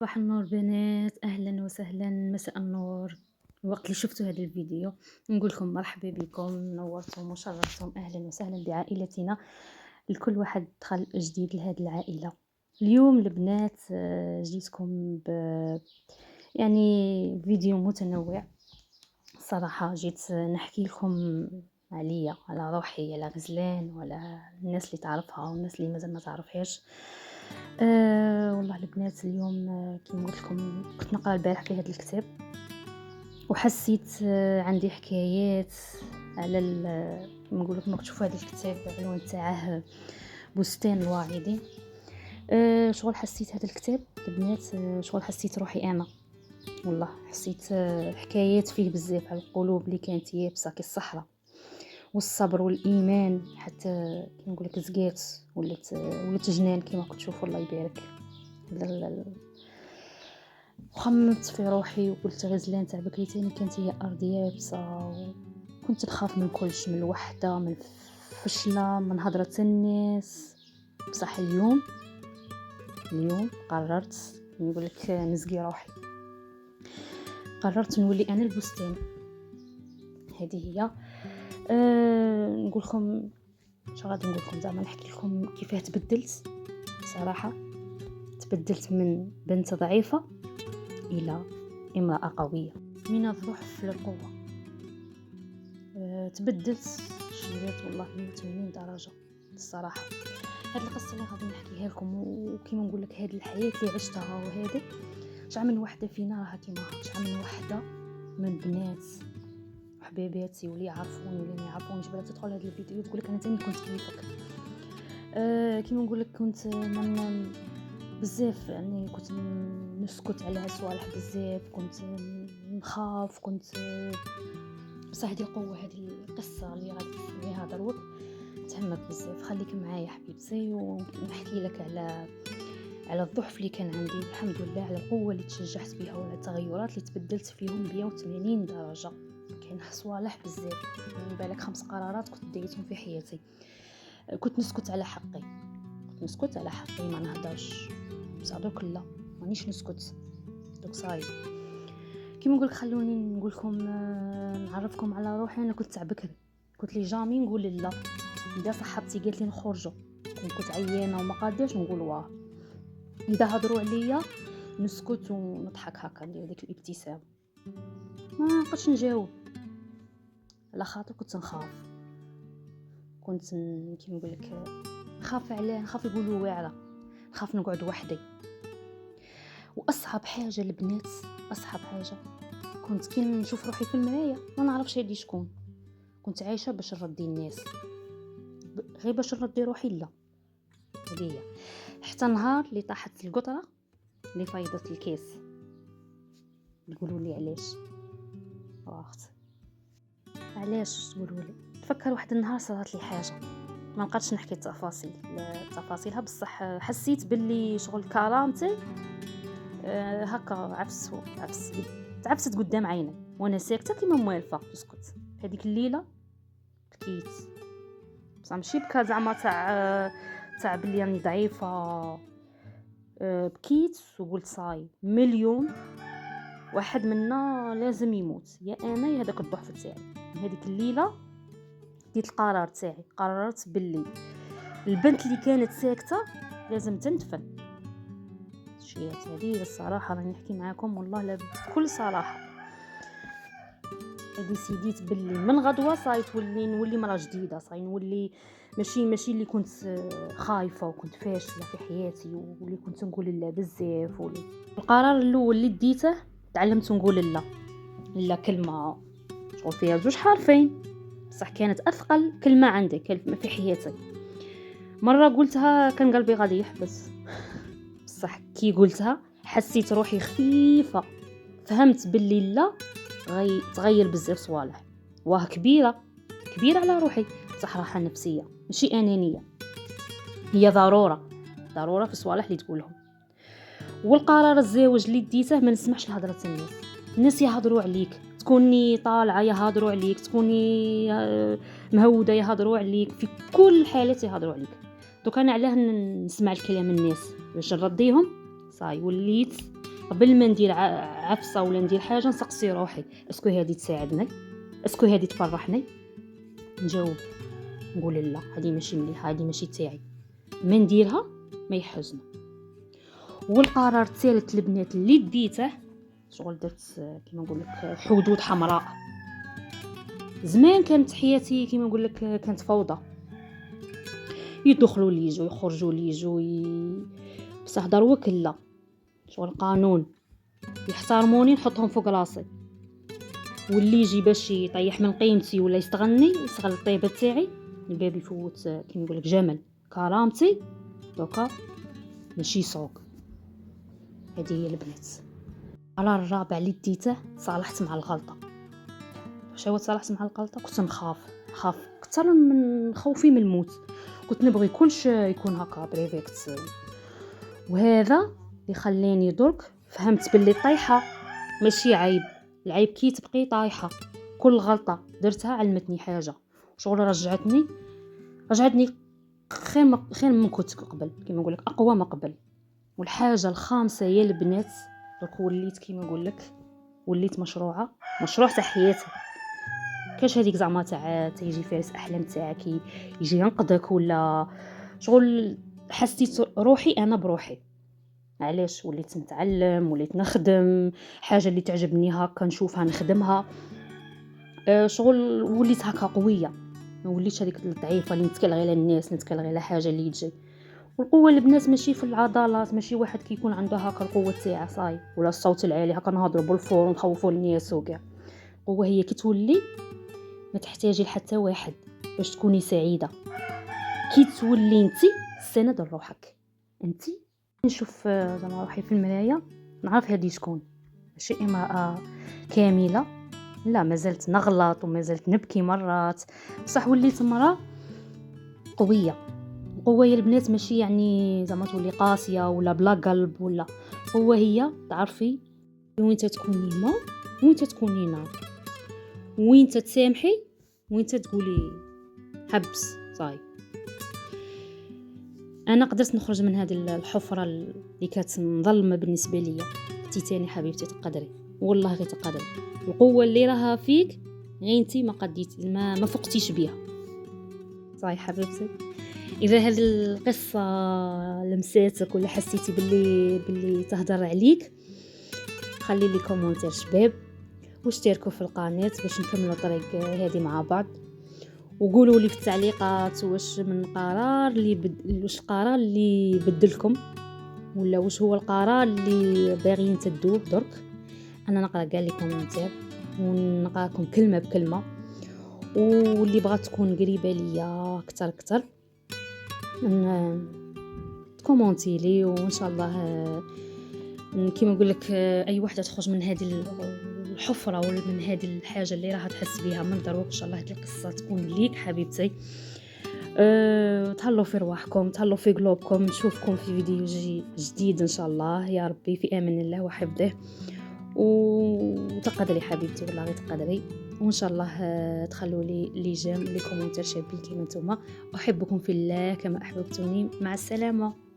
صباح النور بنات، أهلا وسهلا، مساء النور. الوقت اللي شفتوا هذا الفيديو نقول لكم مرحبا بكم، نورتم وشرفتم، أهلا وسهلا بعائلتنا. لكل واحد دخل جديد لهذه العائلة. اليوم البنات جيتكم يعني فيديو متنوع. صراحة جيت نحكي لكم عليا، على روحي، على غزلان، وعلى الناس اللي تعرفها والناس اللي مازال ما تعرفهاش. والله البنات اليوم كيما قلت لكم كنت نقرا البارح في هذا الكتاب وحسيت عندي حكايات على كيما نقول لكم تشوفوا هذا الكتاب العنوان تاعه بستان الواعدين. شغل حسيت هذا الكتاب البنات، شغل حسيت روحي انا، والله حسيت حكايات فيه بزاف على القلوب اللي كانت يابسه كالصحراء، والصبر والايمان، حتى كي نقول لك زقات ولات جنان كيما كنت تشوفوا. الله يبارك. وخممت في روحي وقلت غزلان تاع بكري تاني كانت هي ارض يابسه، وكنت نخاف من كلش، من الوحده، من الفشله، من هضره الناس. بصح اليوم قررت نقول لك نزقي روحي، قررت نولي انا البستان. هذه هي. نقول لكم اش غادي نقول لكم، زعما نحكي لكم كيفاه تبدلت. صراحه تبدلت من بنت ضعيفه الى امراه قويه، من الضعف للقوه. تبدلت شريت والله 180 درجه الصراحه. هاد القصه اللي غادي نحكيها لكم وكيما نقول لك هاد الحياه اللي عشتها، وهذا شحال من وحده فينا راها كيما هاك، شحال من وحده من بنات حبيباتي واللي يعرفوني واللي ما يعرفونيش بلا تدخل هذا الفيديو تقول لك انا تاني كنت كيفك. كيما نقول لك كنت من بزاف، يعني كنت نسكت على صوالح بزاف، كنت نخاف، كنت بصح هذه القوه، هذه القصه اللي غادي نسميها دروك تهمك بزاف. خليك معايا حبيبتي ونحكي لك على الضعف اللي كان عندي، والحمد لله على القوه اللي تشجعت بها، وعلى التغيرات اللي تبدلت فيهم 180 درجه. كاين صوالح بزاف، من بالك 5 قرارات كنت ديتهم في حياتي. كنت نسكت على حقي، ما نهضرش. بصح دوك لا، مانيش نسكت، دوك صايب. كيما نقولك خلوني نقول لكم، نعرفكم على روحي. انا كنت تاع بكري، كنت لي جامي نقول لا. اذا صاحبتي قالت لي نخرجوا كنت عيانه وما قادرش نقول واه. اذا هضروا عليا نسكت ونضحك هكا، ندير ديك الابتسام، ما نقدرش نجاوب على خاطر كنت نخاف. كنت كيما نقول لك نخاف يقولوا واعره، نخاف نقعد وحدي. واصعب حاجه البنات، اصعب حاجه كنت كي نشوف روحي في المرايه ما نعرفش هادي شكون. كنت عايشه باش نرضي الناس، غير باش نرضي روحي. لا هذه هي. حتى نهار اللي طاحت القطره اللي فايضت الكيس، يقولوا لي علاش واخت، علاش تقولوا لي؟ تفكر واحد النهار صارت لي حاجه، ما نقدرش نحكي تفاصيلها، بصح حسيت باللي شغل كرامتي هكا تعفست قدام عيني وانا ساكته كيما موالفه تسكت. هذيك الليله بكيت، بصح ماشي بكا زعما تاع بلي راني ضعيفه. بكيت وقلت صاي مليون واحد منا لازم يموت، يا انا يا هذاك الضعف تاعي. هذيك الليله ديت القرار تاعي، قررت باللي البنت اللي كانت ساكته لازم تندفن. شيات هذه الصراحه راني نحكي معاكم والله لا بكل صراحه. هذه سيديت باللي من غدوه صاي نولي مرا جديده، صاي نولي ماشي اللي كنت خايفه وكنت فاشله في حياتي واللي كنت نقول لا بزاف. القرار الاول اللي ديته تعلمت نقول لا كلمه شغل فيها 2 حرفين، بصح كانت اثقل كلمه عندي كلمه في حياتي. مره قلتها كان قلبي غادي يحبس، بصح كي قلتها حسيت روحي خفيفه، فهمت باللي لا تغير بزاف صوالح، واه كبيره على روحي، بصح راحه نفسيه ماشي انانيه، هي ضروره في الصوالح اللي تقولهم. والقرار الزواج اللي ديته ما نسمعش لهضره الناس يهضروا عليك، تكوني طالعه يهضروا عليك، تكوني مهوده يهضروا عليك، في كل الحالات يهضروا عليك. دوك انا علاه نسمع الكلام الناس باش نرضيهم. صاي وليت قبل ما ندير عفسه ولا ندير حاجه نسقسي روحي اسكو هذه تساعدني، اسكو هذه تفرحني. نجاوب نقول لا هذه ماشي مليحه، هذه ماشي تاعي، ما نديرها ما يحزنوا. والقرار الثالث البنات اللي ديته شغل درت كيما نقول لك حدود حمراء. زمان كانت حياتي كيما نقول لك كانت فوضى، يدخلوا لي يجوا يخرجوا لي يجوا بصح دروك لا، شغل قانون يحترموني نحطهم فوق راسي، واللي يجي باش يطيح من قيمتي ولا يستغني يستغل الطيبه تاعي الباب يفوت كيما نقول لك جمل كرامتي دوكا ماشي سوق. هذه هي البنات. على الرابع اللي ديته صالحت مع الغلطه. واش هو تصالحت مع الغلطه؟ كنت نخاف اكثر من خوفي من الموت، كنت نبغي كلش يكون هكا بريفيكت، وهذا اللي خلاني درك فهمت باللي طايحه ماشي عيب، العيب كي تبقي طايحه. كل غلطه درتها علمتني حاجه، شغل رجعتني خير من كنت قبل، كيما نقول لك اقوى ما قبل. والحاجه الخامسه هي البنات، درك وليت كيما نقول لك وليت مشروع تاع حياتي. كاش هذيك زعما تاع تيجي فارس احلام تاعك يجي ينقذك ولا شغل. حسيت روحي انا بروحي، علاش وليت نتعلم وليت نخدم حاجه اللي تعجبني هكا نشوفها نخدمها. شغل وليت هكا قويه، ما وليتش هذيك الضعيفه اللي نتكل غير على الناس، نتكل غير على حاجه اللي تجي. والقوه البنات ماشي في العضلات، ماشي واحد كيكون عنده هكا القوه تاعه صاي ولا الصوت العالي هكا نهضروا بالفور ونخوفوا الناس وكاع. القوه هي كي تولي ما تحتاجي لحتى واحد باش تكوني سعيده، كي تولي انت السند لروحك. انت نشوف زعما روحي في المرايه نعرف هذه شكون، ماشي امراه كامله، لا مازلت نغلط ومازلت نبكي مرات، بصح وليت مراه قويه. القوه يا البنات ماشي يعني زعما تولي قاسيه ولا بلا قلب، ولا قوه هي تعرفي وين تكوني ما وين تكوني نار، وين تسامحي وين تقولي حبس صاي. انا قدرت نخرج من هذه الحفره اللي كانت مظلمه بالنسبه ليا. انتي تاني حبيبتي تقدري، والله غير تقدري. القوه اللي راها فيك غير انتي ما قديت ما فقتيش بيها صاي حبيبتي. اذا هذه القصه لمساتك ولا حسيتي باللي تهضر عليك، خلي لي كومونتير شباب واشتركوا في القناه باش نكملوا الطريق هذه مع بعض. وقولوا لي في التعليقات واش واش القرار اللي بدلكم، ولا واش هو القرار اللي باغيين تدوه درك. انا نقرا كاع لي كومونتير ونقراكم كلمه بكلمه، واللي بغات تكون قريبه ليا اكثر تكومونتي لي، وان شاء الله كيما نقول لك اي وحده تخرج من هذه الحفره ولا من هذه الحاجه اللي راح تحس بها من دروك. ان شاء الله هذه القصه تكون ليك حبيبتي. تهلوا في رواحكم، تهلوا في قلوبكم. نشوفكم في فيديو جديد ان شاء الله يا ربي، في امان الله وحفظه. وتقدري حبيبتي والله غير تقدري، وان شاء الله تخلوا لي جيم لي كومونتير شابين كيما نتوما. احبكم في الله كما احببتوني. مع السلامه.